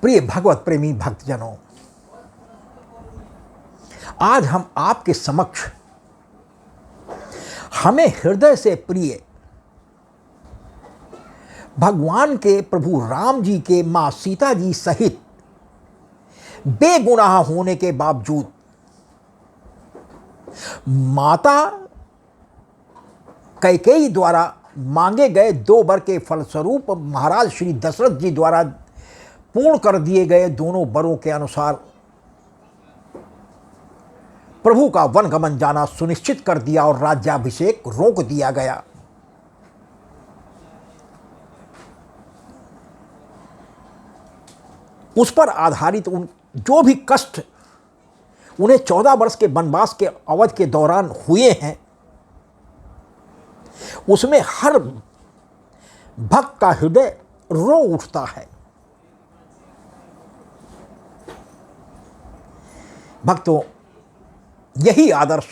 प्रिय भगवत प्रेमी भक्तजनों, आज हम आपके समक्ष हमें हृदय से प्रिय भगवान के प्रभु राम जी के मां सीता जी सहित बेगुनाह होने के बावजूद माता कैकेयी द्वारा मांगे गए 2 वर के फलस्वरूप महाराज श्री दशरथ जी द्वारा पूर्ण कर दिए गए दोनों वरों के अनुसार प्रभु का वनगमन जाना सुनिश्चित कर दिया और राज्याभिषेक रोक दिया गया। उस पर आधारित उन जो भी कष्ट उन्हें 14 वर्ष के वनवास के अवधि के दौरान हुए हैं, उसमें हर भक्त का हृदय रो उठता है। भक्तों, यही आदर्श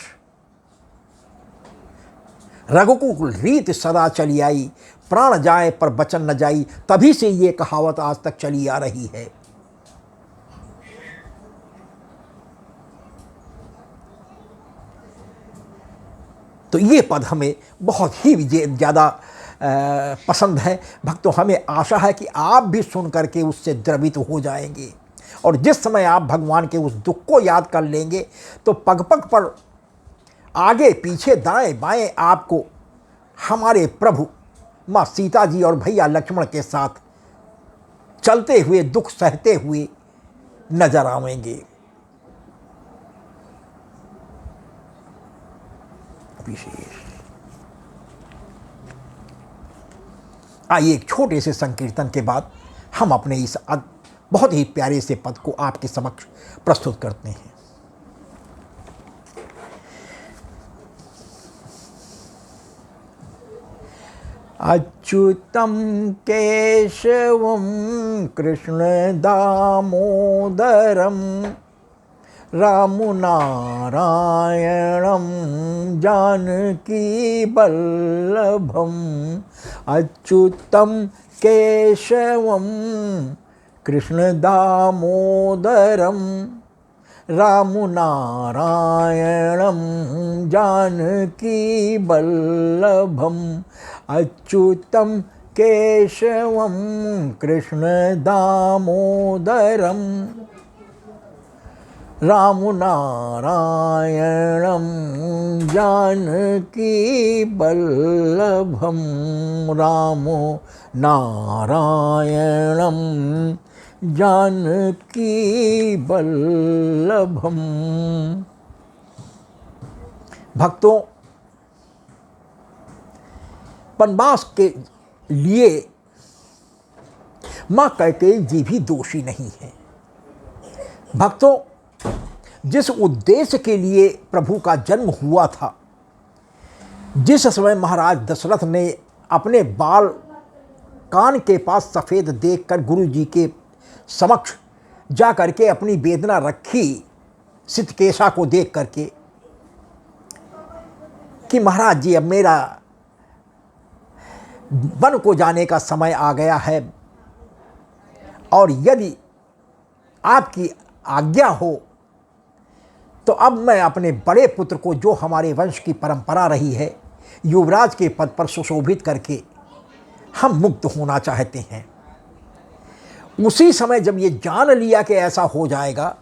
रघुकुल रीत सदा चली आई, प्राण जाए पर बचन न जाई, तभी से ये कहावत आज तक चली आ रही है। तो ये पद हमें बहुत ही ज़्यादा पसंद है। भक्तों, हमें आशा है कि आप भी सुन करके उससे द्रवित हो जाएंगे और जिस समय आप भगवान के उस दुख को याद कर लेंगे तो पग पग पर आगे पीछे दाएं बाएं आपको हमारे प्रभु माँ सीता जी और भैया लक्ष्मण के साथ चलते हुए दुख सहते हुए नजर आएंगे। विशेष आइए एक छोटे से संकीर्तन के बाद हम अपने इस बहुत ही प्यारे से पद को आपके समक्ष प्रस्तुत करते हैं। अच्युतम केशवम कृष्ण दामोदरम राम नारायणम जानकी वल्लभम। अच्युतम केशवम कृष्ण दामोदरम राम नारायणम जानकी वल्लभम। अच्युतम केशवम कृष्ण दामोदरम राम नारायणम जानकी वल्लभम। राम नारायणम जानकी वल्लभम। भक्तों, वनवास के लिए मां कैकेयी जी भी दोषी नहीं है। भक्तों, जिस उद्देश्य के लिए प्रभु का जन्म हुआ था, जिस समय महाराज दशरथ ने अपने बाल कान के पास सफ़ेद देखकर गुरु जी के समक्ष जा करके अपनी वेदना रखी सितकेशा को देख करके कि महाराज जी अब मेरा वन को जाने का समय आ गया है और यदि आपकी आज्ञा हो तो अब मैं अपने बड़े पुत्र को, जो हमारे वंश की परंपरा रही है, युवराज के पद पर सुशोभित करके हम मुक्त होना चाहते हैं। उसी समय जब ये जान लिया कि ऐसा हो जाएगा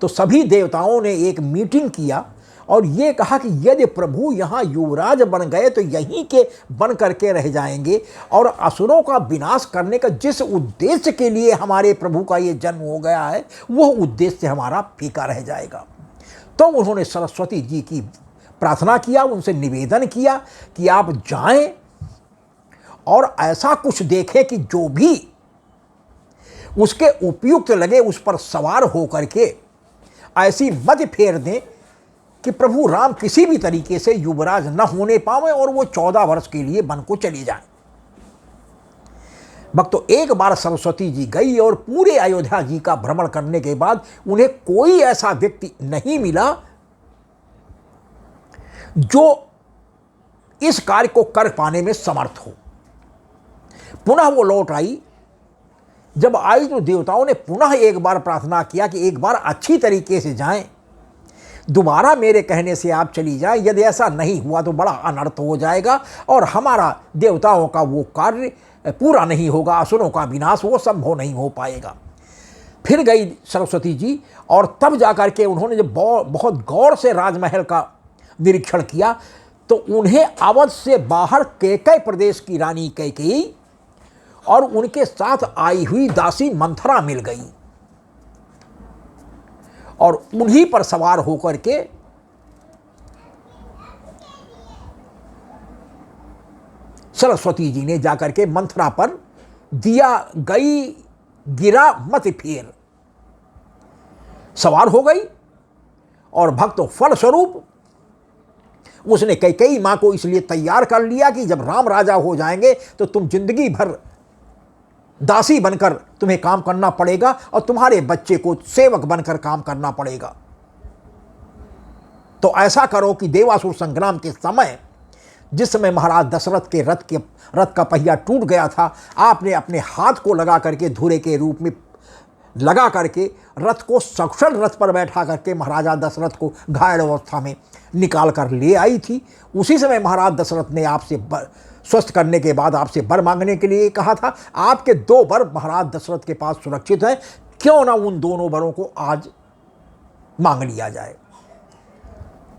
तो सभी देवताओं ने एक मीटिंग किया और ये कहा कि यदि प्रभु यहाँ युवराज बन गए तो यहीं के बन करके रह जाएंगे और असुरों का विनाश करने का जिस उद्देश्य के लिए हमारे प्रभु का ये जन्म हो गया है वह उद्देश्य हमारा फीका रह जाएगा। तो उन्होंने सरस्वती जी की प्रार्थना किया, उनसे निवेदन किया कि आप जाएं और ऐसा कुछ देखें कि जो भी उसके उपयुक्त लगे उस पर सवार होकर के ऐसी मत फेर दें कि प्रभु राम किसी भी तरीके से युवराज न होने पावे और वो 14 वर्ष के लिए वन को चली जाए। भक्तों, एक बार सरस्वती जी गई और पूरे अयोध्या जी का भ्रमण करने के बाद उन्हें कोई ऐसा व्यक्ति नहीं मिला जो इस कार्य को कर पाने में समर्थ हो। पुनः वो लौट आई जब आई तो देवताओं ने पुनः एक बार प्रार्थना किया कि एक बार अच्छी तरीके से जाएं, दोबारा मेरे कहने से आप चली जाएं। यदि ऐसा नहीं हुआ तो बड़ा अनर्थ हो जाएगा और हमारा देवताओं का वो कार्य पूरा नहीं होगा, असुरों का विनाश वो संभव नहीं हो पाएगा। फिर गई सरस्वती जी और तब जाकर के उन्होंने जब बहुत गौर से राजमहल का निरीक्षण किया तो उन्हें अवध से बाहर कैकई प्रदेश की रानी कैकेयी और उनके साथ आई हुई दासी मंथरा मिल गई और उन्हीं पर सवार होकर के सरस्वती जी ने जाकर के मंथरा पर दिया गई गिरा मत फेर सवार हो गई और भक्त फलस्वरूप उसने कैकेयी मां को इसलिए तैयार कर लिया कि जब राम राजा हो जाएंगे तो तुम जिंदगी भर दासी बनकर तुम्हें काम करना पड़ेगा और तुम्हारे बच्चे को सेवक बनकर काम करना पड़ेगा। तो ऐसा करो कि देवासुर संग्राम के समय जिस समय महाराज दशरथ के रथ का पहिया टूट गया था, आपने अपने हाथ को लगा करके धुरे के रूप में लगा करके रथ को सकुशल रथ पर बैठा करके महाराजा दशरथ को घायल अवस्था में निकाल कर ले आई थी। उसी समय महाराज दशरथ ने आपसे स्वस्थ करने के बाद आपसे वर मांगने के लिए कहा था। आपके 2 वर महाराज दशरथ के पास सुरक्षित हैं, क्यों ना उन दोनों वरों को आज मांग लिया जाए।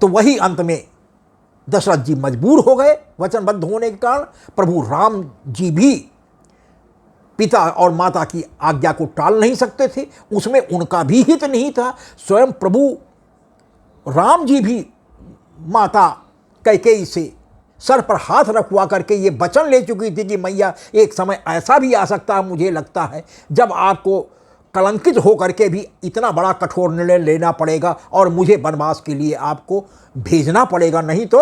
तो वही अंत में दशरथ जी मजबूर हो गए वचनबद्ध होने के कारण। प्रभु राम जी भी पिता और माता की आज्ञा को टाल नहीं सकते थे, उसमें उनका भी हित नहीं था। स्वयं प्रभु राम जी भी माता कैकेयी से सर पर हाथ रखवा करके ये वचन ले चुकी थी कि मैया एक समय ऐसा भी आ सकता है, मुझे लगता है, जब आपको कलंकित होकर के भी इतना बड़ा कठोर निर्णय लेना पड़ेगा और मुझे वनवास के लिए आपको भेजना पड़ेगा, नहीं तो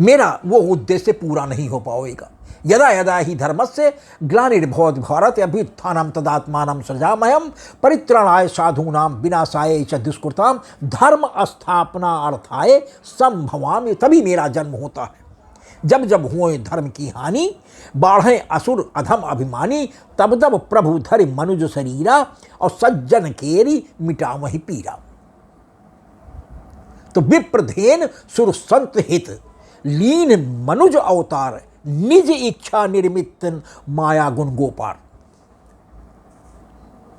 मेरा वो उद्देश्य पूरा नहीं हो पाएगा। यदा यदा ही धर्मस्य ग्लानिर्भवति भारत अभ्युत्थानं तदात्मानं सृजाम्यहं परित्राणाय साधूनां विनाशाय च दुष्कृतां धर्म स्थापनार्थाय संभवामि। तभी मेरा जन्म होता है जब जब हुए धर्म की हानि, बाढ़े असुर अधम अभिमानी, तब तब प्रभु धरि मनुज शरीरा और सज्जन केरी मिटावहि पीरा। तो विप्रधेन सुर संत हित लीन मनुज अवतार, निज इच्छा निर्मित माया गुण गोपार।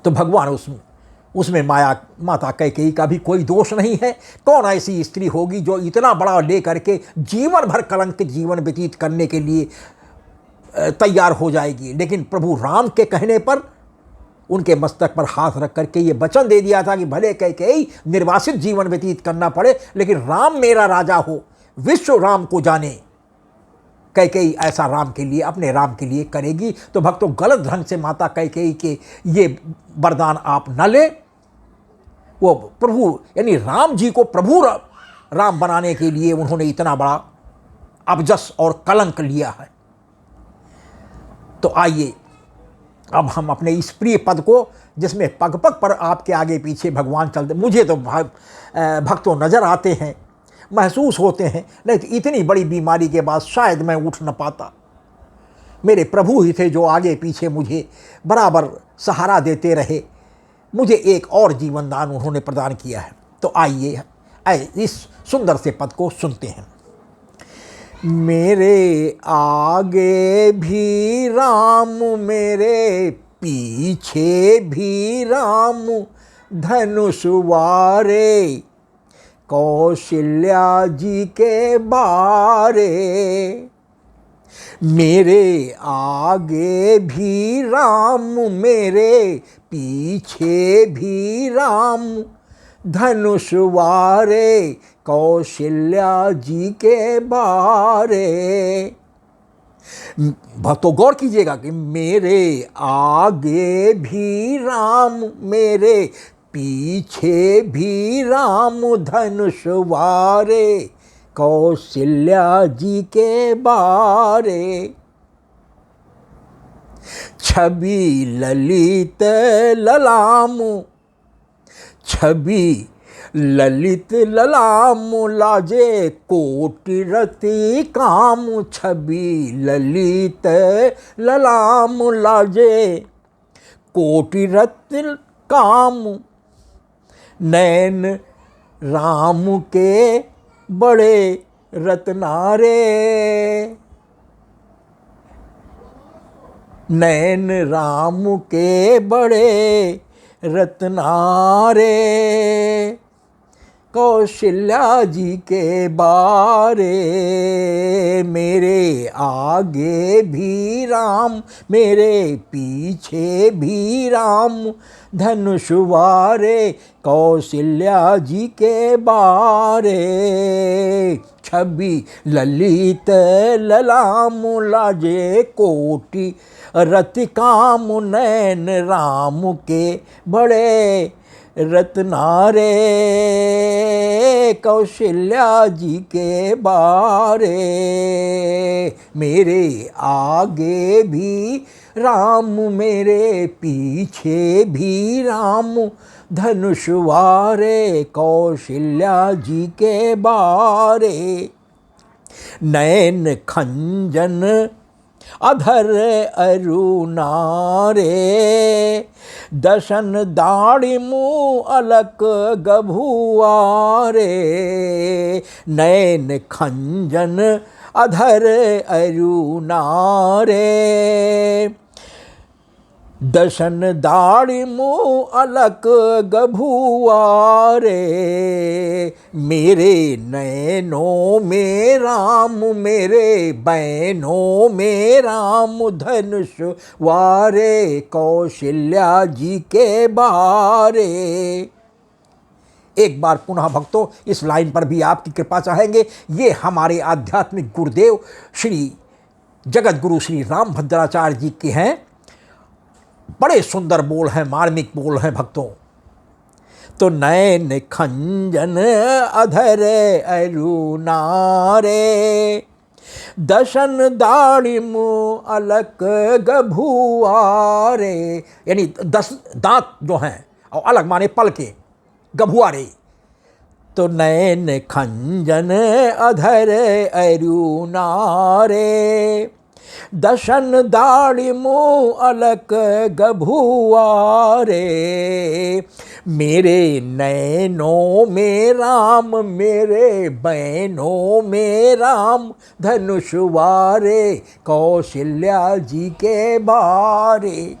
तो भगवान उसमें माया माता कैकेयी का भी कोई दोष नहीं है। कौन ऐसी स्त्री होगी जो इतना बड़ा लेकर के जीवन भर कलंकित जीवन व्यतीत करने के लिए तैयार हो जाएगी। लेकिन प्रभु राम के कहने पर उनके मस्तक पर हाथ रख करके ये वचन दे दिया था कि भले कैकेयी निर्वासित जीवन व्यतीत करना पड़े, लेकिन राम मेरा राजा हो, विश्व राम को जाने। कैकेयी ऐसा राम के लिए, अपने राम के लिए करेगी। तो भक्तों, गलत ढंग से माता कैकेयी के ये वरदान आप न ले। वो प्रभु यानी राम जी को प्रभु राम बनाने के लिए उन्होंने इतना बड़ा अबजस और कलंक लिया है। तो आइए अब हम अपने इस प्रिय पद को, जिसमें पग पग पर आपके आगे पीछे भगवान चलते, मुझे तो भक्तों नजर आते हैं, महसूस होते हैं, नहीं तो इतनी बड़ी बीमारी के बाद शायद मैं उठ न पाता। मेरे प्रभु ही थे जो आगे पीछे मुझे बराबर सहारा देते रहे। मुझे एक और जीवन दान उन्होंने प्रदान किया है। तो आइए इस सुंदर से पद को सुनते हैं। मेरे आगे भी राम, मेरे पीछे भी राम, धनुष वारे कौशल्या जी के बारे। मेरे आगे भी राम, मेरे पीछे भी राम, धनुष वारे कौशल्या जी के बारे। भक्तों गौर कीजिएगा कि मेरे आगे भी राम, मेरे पीछे भी राम, धनुष वारे कौशल्या जी के बारे। छवि ललित ललाम, छवि ललित ललाम लाजे कोटि रति काम छवि, ललित ललाम लाजे कोटि रति काम, नैन राम के बड़े रत्नारे, नैन राम के बड़े रत्नारे, कौशल्या जी के बारे, मेरे आगे भी राम मेरे पीछे भी राम, धनुष वारे कौशल्या जी के बारे, छवि ललित ललाम लाजे कोटि रति काम, नैन राम के बड़े रत्नारे, कौशल्या जी के बारे, मेरे आगे भी राम मेरे पीछे भी राम, धनुष वारे कौशल्या जी के बारे, नैन खंजन अधर अरुणारे, दशन दाढ़ी मुँह अलक गभुआरे, नैन खंजन अधर अरुणारे, दशन दाढ़ी मुँह अलक गभुआरे, मेरे नैनों में राम मेरे बैनों में राम, धनुष वारे कौशल्या जी के बारे। एक बार पुनः भक्तों इस लाइन पर भी आपकी कृपा चाहेंगे। ये हमारे आध्यात्मिक गुरुदेव श्री जगत गुरु श्री रामभद्राचार्य जी के हैं। बड़े सुंदर बोल हैं, मार्मिक बोल हैं भक्तों। तो नैन खंजन अधर अरुणारे, दशन दाढ़ी मुँह अलक गभुआरे, यानी 10 दांत जो हैं और अलग माने पल के गभुआरे। तो नैन खंजन अधर अरुणारे, दशन दाढ़ी मुँह अलक गभुआरे, मेरे नैनों में राम मेरे बैनों में राम, धनुष वारे कौशल्या जी के बारे,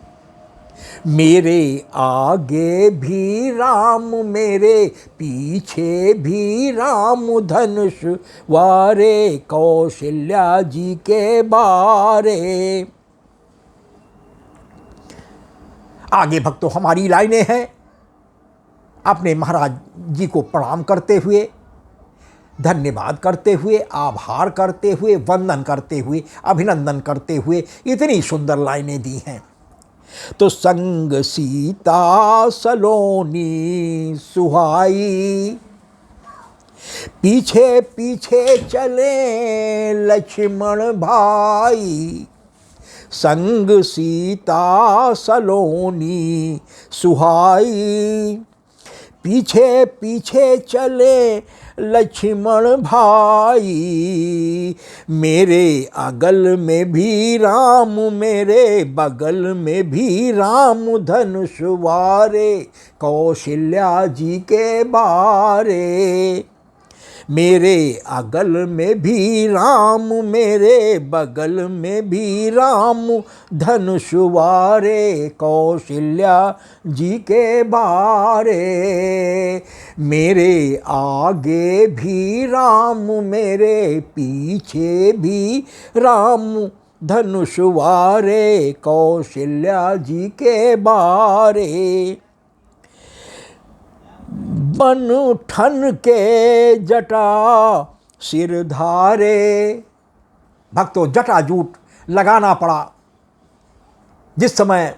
मेरे आगे भी राम मेरे पीछे भी राम, धनुष वारे कौशल्या जी के बारे। आगे भक्तों हमारी लाइनें हैं। अपने महाराज जी को प्रणाम करते हुए, धन्यवाद करते हुए, आभार करते हुए, वंदन करते हुए, अभिनंदन करते हुए इतनी सुंदर लाइनें दी हैं। तो संग सीता सलोनी सुहाई, पीछे पीछे चले लक्ष्मण भाई, संग सीता सलोनी सुहाई, पीछे पीछे चले लक्ष्मण भाई, मेरे अगल में भी राम मेरे बगल में भी राम, धनुष वारे कौशल्या जी के बारे, मेरे अगल में भी राम मेरे बगल में भी राम, धनुष वारे कौशल्या जी के बारे, मेरे आगे भी राम मेरे पीछे भी राम, धनुष वारे कौशल्या जी के बारे, बन ठन के जटा सिर धारे। भक्तों जटा जूट लगाना पड़ा। जिस समय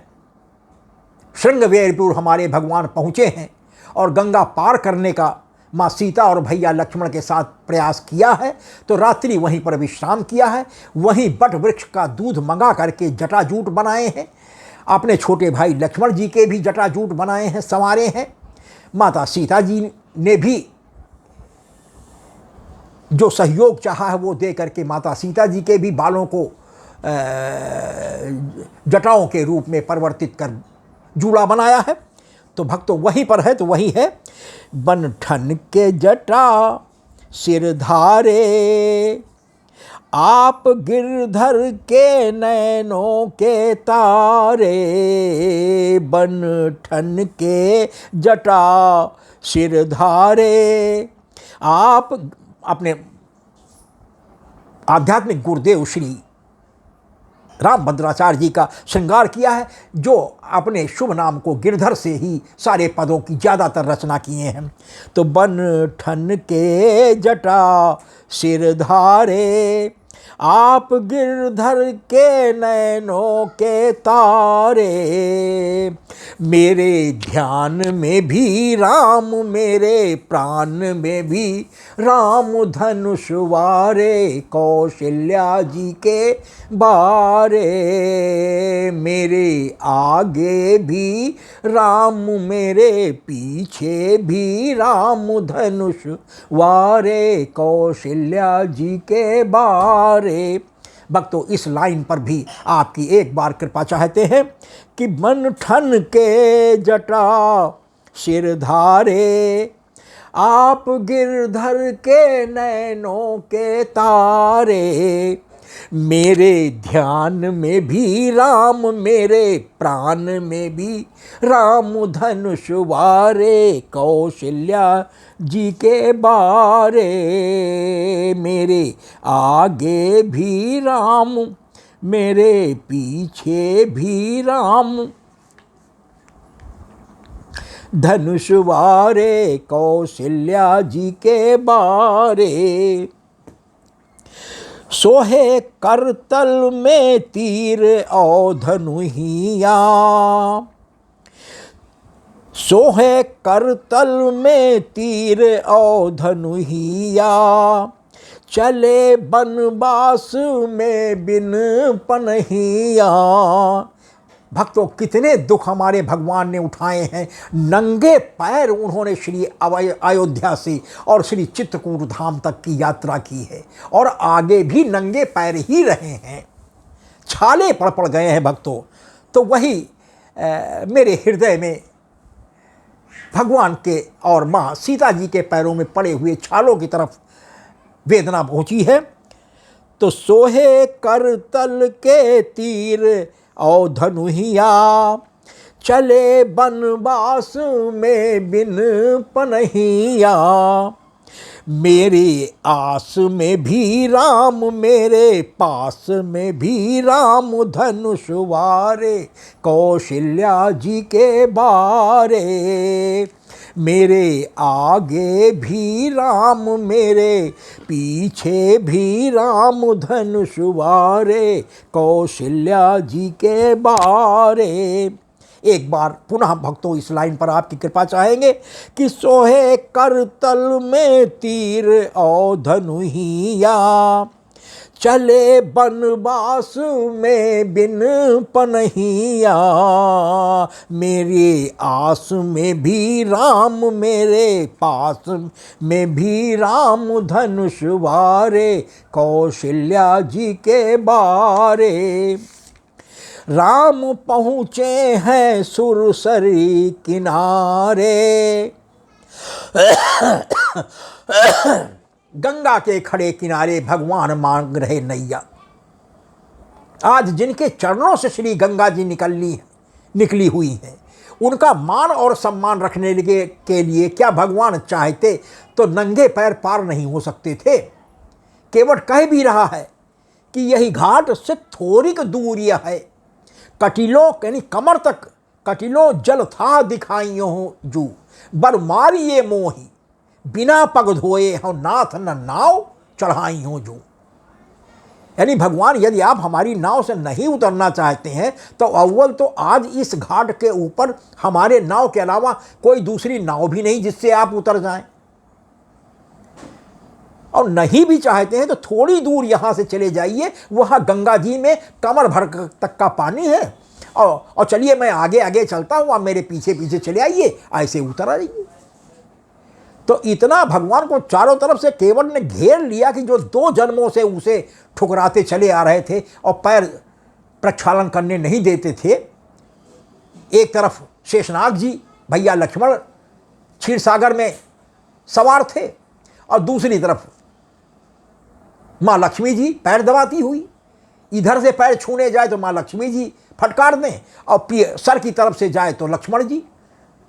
श्रृंगवेरपुर हमारे भगवान पहुँचे हैं और गंगा पार करने का माँ सीता और भैया लक्ष्मण के साथ प्रयास किया है, तो रात्रि वहीं पर विश्राम किया है। वहीं बट वृक्ष का दूध मंगा करके जटाजूट बनाए हैं। अपने छोटे भाई लक्ष्मण जी के भी जटाजूट बनाए हैं, संवारे हैं। माता सीता जी ने भी जो सहयोग चाहा है वो दे करके माता सीता जी के भी बालों को जटाओं के रूप में परिवर्तित कर जूड़ा बनाया है। तो भक्तों वहीं पर है, तो वही है, बन ठन के जटा सिरधारे, आप गिरधर के नैनों के तारे, बन ठन के जटा सिरधारे। आप अपने आध्यात्मिक गुरुदेव श्री रामभद्राचार्य जी का श्रृंगार किया है, जो अपने शुभ नाम को गिरधर से ही सारे पदों की ज़्यादातर रचना किए हैं। तो बन ठन के जटा सिरधारे, आप गिरधर के नैनों के तारे, मेरे ध्यान में भी राम, मेरे प्राण में भी राम, धनुष वारे कौशल्या जी के बारे, मेरे आगे भी राम, मेरे पीछे भी राम, धनुष वारे कौशल्या जी के बारे। भक्तों इस लाइन पर भी आपकी एक बार कृपा चाहते हैं कि बन ठन के जटा सिरधारे, आप गिरधर के नैनों के तारे, मेरे ध्यान में भी राम, मेरे प्राण में भी राम, धनुष वारे कौशल्या जी के बारे, मेरे आगे भी राम, मेरे पीछे भी राम, धनुष वारे कौशल्या जी के बारे, सोहे करतल में तीर और धनुहिया, सोहे करतल में तीर और धनुहिया, चले बनवास में बिन पनहिया। भक्तों कितने दुख हमारे भगवान ने उठाए हैं, नंगे पैर उन्होंने श्री अयोध्या से और श्री चित्रकूट धाम तक की यात्रा की है, और आगे भी नंगे पैर ही रहे हैं, छाले पड़ पड़ गए हैं भक्तों। तो वही मेरे हृदय में भगवान के और माँ सीता जी के पैरों में पड़े हुए छालों की तरफ वेदना पहुँची है। तो सोहे करतल के तीर और धनुहिया, चले बनवास में बिन पनहिया, मेरे आस में भी राम, मेरे पास में भी राम, धनुष वारे कौशल्या जी के बारे, मेरे आगे भी राम, मेरे पीछे भी राम, धनुष वारे कौशल्या जी के बारे। एक बार पुनः भक्तों इस लाइन पर आपकी कृपा चाहेंगे कि सोहे करतल में तीर और धनुहिया, चले बनवास में बिन पनहिया, मेरे आस में भी राम, मेरे पास में भी राम, धनुष वारे कौशल्या जी के बारे, राम पहुँचे हैं सुरसरी किनारे, गंगा के खड़े किनारे भगवान मांग रहे नैया। आज जिनके चरणों से श्री गंगा जी निकली हुई हैं, उनका मान और सम्मान रखने के लिए क्या भगवान चाहते तो नंगे पैर पार नहीं हो सकते थे। केवट कह भी रहा है कि यही घाट से थोड़ी दूरिया है, कटिलों यानी कमर तक कटिलों जल था दिखाइयो जू, बर मारिए मोही बिना पग धोए हो नाथ न नाव चढ़ाई हो जो। यानी भगवान यदि आप हमारी नाव से नहीं उतरना चाहते हैं तो अव्वल तो आज इस घाट के ऊपर हमारे नाव के अलावा कोई दूसरी नाव भी नहीं जिससे आप उतर जाएं, और नहीं भी चाहते हैं तो थोड़ी दूर यहाँ से चले जाइए, वहाँ गंगा जी में कमर भर तक का पानी है, और चलिए मैं आगे आगे चलता हूँ, आप मेरे पीछे पीछे चले आइए, ऐसे उतर आइए। तो इतना भगवान को चारों तरफ से केवट ने घेर लिया कि जो 2 जन्मों से उसे ठुकराते चले आ रहे थे और पैर प्रक्षालन करने नहीं देते थे। एक तरफ शेषनाग जी, भैया लक्ष्मण क्षीर सागर में सवार थे, और दूसरी तरफ माँ लक्ष्मी जी पैर दबाती हुई। इधर से पैर छूने जाए तो माँ लक्ष्मी जी फटकार दें, और सर की तरफ से जाए तो लक्ष्मण जी।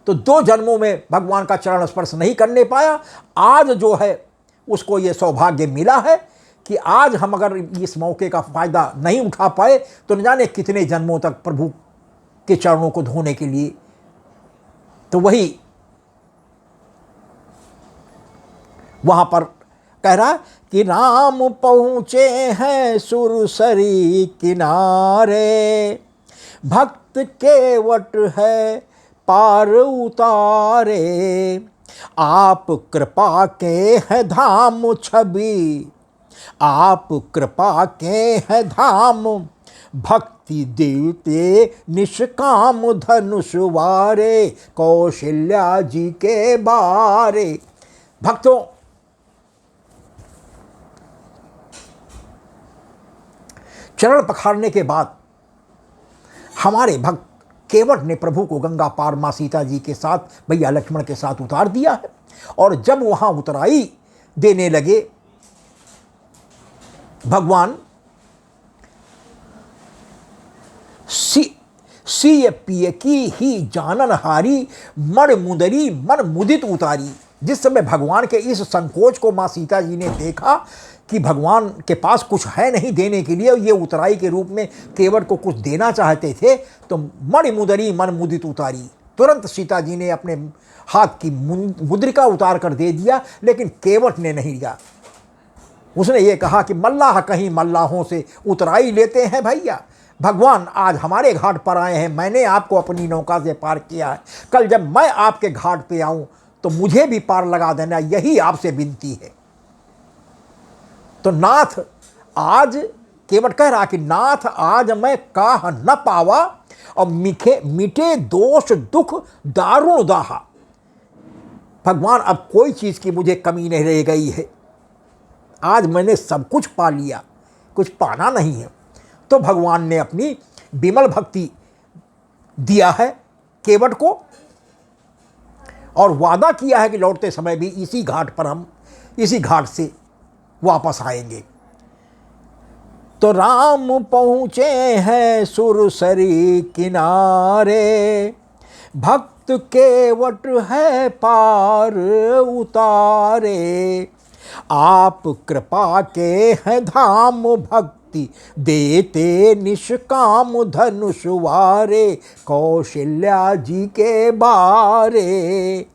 तो 2 जन्मों में भगवान का चरण स्पर्श नहीं करने पाया। आज जो है उसको ये सौभाग्य मिला है कि आज हम अगर इस मौके का फायदा नहीं उठा पाए तो न जाने कितने जन्मों तक प्रभु के चरणों को धोने के लिए। तो वही वहां पर कह रहा कि राम पहुँचे हैं सुरसरी किनारे, भक्त केवट है पार उतारे, आप कृपा के हैं धाम छवि, आप कृपा के हैं धाम, भक्ति देवते निष्काम धनुष वारे, कौशल्या जी के बारे। भक्तों, चरण पखारने के बाद हमारे भक्त केवट ने प्रभु को गंगा पार माँ सीता जी के साथ, भैया लक्ष्मण के साथ उतार दिया है। और जब वहाँ उतराई देने लगे भगवान, सिय पिय की ही जानन हारी, मन मुदरी मन मुदित उतारी। जिस समय भगवान के इस संकोच को माँ सीता जी ने देखा कि भगवान के पास कुछ है नहीं देने के लिए, ये उतराई के रूप में केवट को कुछ देना चाहते थे, तो मणि मुदरी मन मुदित उतारी। तुरंत सीता जी ने अपने हाथ की मुद्रिका उतार कर दे दिया, लेकिन केवट ने नहीं लिया। उसने ये कहा कि मल्लाह कहीं मल्लाहों से उतराई लेते हैं भैया, भगवान आज हमारे घाट पर आए हैं, मैंने आपको अपनी नौका से पार किया है, कल जब मैं आपके घाट पे आऊं तो मुझे भी पार लगा देना, यही आपसे विनती है। तो नाथ आज, केवट कह रहा कि नाथ आज मैं काह न पावा, और मिटे दोष दुख दारुण दाहा। भगवान अब कोई चीज़ की मुझे कमी नहीं रह गई है, आज मैंने सब कुछ पा लिया, कुछ पाना नहीं है। तो भगवान ने अपनी विमल भक्ति दिया है केवट को, और वादा किया है कि लौटते समय भी इसी घाट पर हम इसी घाट से वापस आएंगे। तो राम पहुँचे हैं सुरसरी किनारे, भक्त केवट है पार उतारे, आप कृपा के हैं धाम भक्ति देते निष्काम धनुष वारे, कौशल्या जी के बारे,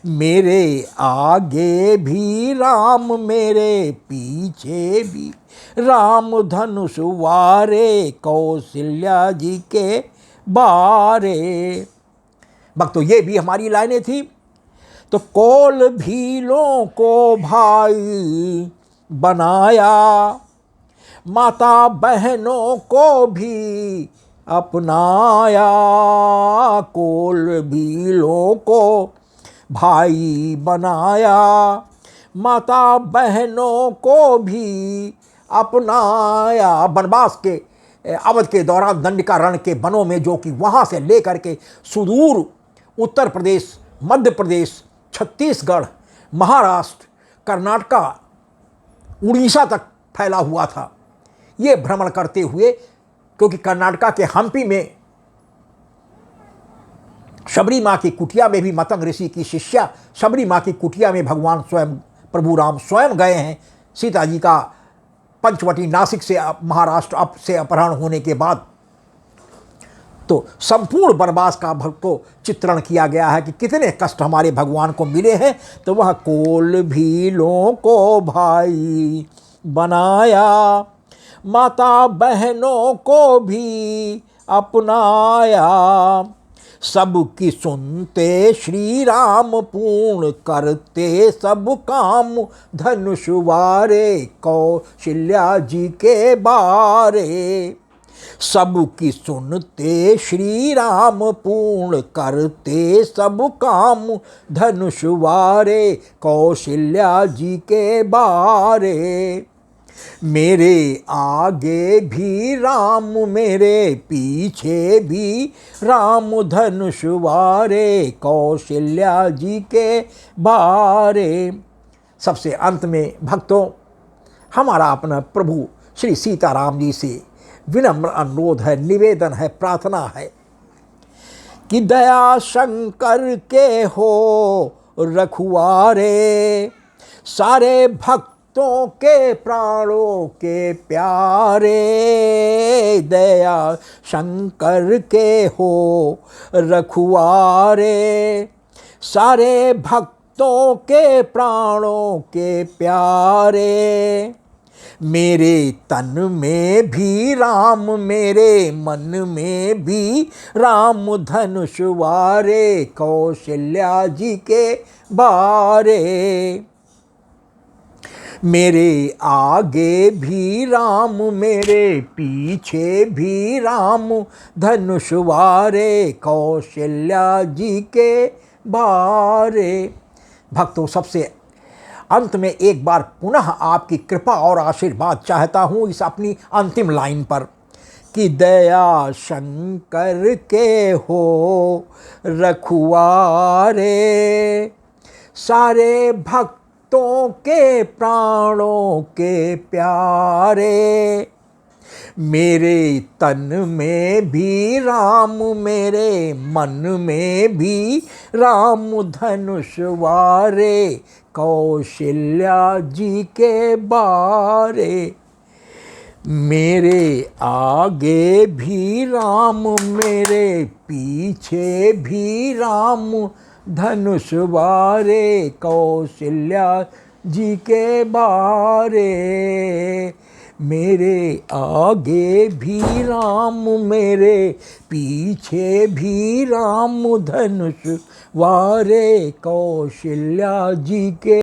मेरे आगे भी राम मेरे पीछे भी राम धनुष वारे, कौशल्या जी के बारे। भक्तों, ये भी हमारी लाइनें थी। तो कौल भीलों को भाई बनाया, माता बहनों को भी अपनाया, कौल भीलों को भाई बनाया, माता बहनों को भी अपनाया। वनवास के अवध के दौरान दंडिका रण के वनों में, जो कि वहाँ से लेकर के सुदूर उत्तर प्रदेश, मध्य प्रदेश, छत्तीसगढ़, महाराष्ट्र, कर्नाटका, उड़ीसा तक फैला हुआ था, ये भ्रमण करते हुए, क्योंकि कर्नाटका के हम्पी में शबरी माँ की कुटिया में भी मतंग ऋषि की शिष्या शबरी माँ की कुटिया में भगवान स्वयं प्रभु राम स्वयं गए हैं। सीता जी का पंचवटी नासिक से महाराष्ट्र से अपहरण होने के बाद तो संपूर्ण वनवास का को चित्रण किया गया है कि कितने कष्ट हमारे भगवान को मिले हैं। तो वह कोल भीलों को भाई बनाया, माता बहनों को भी अपनाया, सबकी सुनते श्री राम पूर्ण करते सब काम, धनुष वारे कौशल्या जी के बारे। सबकी सुनते श्री राम, पूर्ण करते सब काम, धनुष वारे कौशल्या जी के बारे। मेरे आगे भी राम, मेरे पीछे भी राम, धनुष वारे कौशल्या जी के बारे। सबसे अंत में भक्तों, हमारा अपना प्रभु श्री सीताराम जी से विनम्र अनुरोध है, निवेदन है, प्रार्थना है कि दया शंकर के हो रखवारे, सारे भक्तों के प्राणों के प्यारे। दया शंकर के हो रखवारे, सारे भक्तों के प्राणों के प्यारे। मेरे तन में भी राम, मेरे मन में भी राम, धनुष वारे कौशल्या जी के बारे। मेरे आगे भी राम, मेरे पीछे भी राम, धनुष वारे कौशल्या जी के बारे। भक्तों, सबसे अंत में एक बार पुनः आपकी कृपा और आशीर्वाद चाहता हूँ इस अपनी अंतिम लाइन पर कि दया शंकर के हो रखवारे, सारे भक्तों के प्राणों के प्यारे। मेरे तन में भी राम, मेरे मन में भी राम, धनुष वारे कौशल्या जी के बारे। मेरे आगे भी राम, मेरे पीछे भी राम, धनुष वारे कौशल्या जी के बारे। मेरे आगे भी राम, मेरे पीछे भी राम, धनुष वारे कौशल्या जी के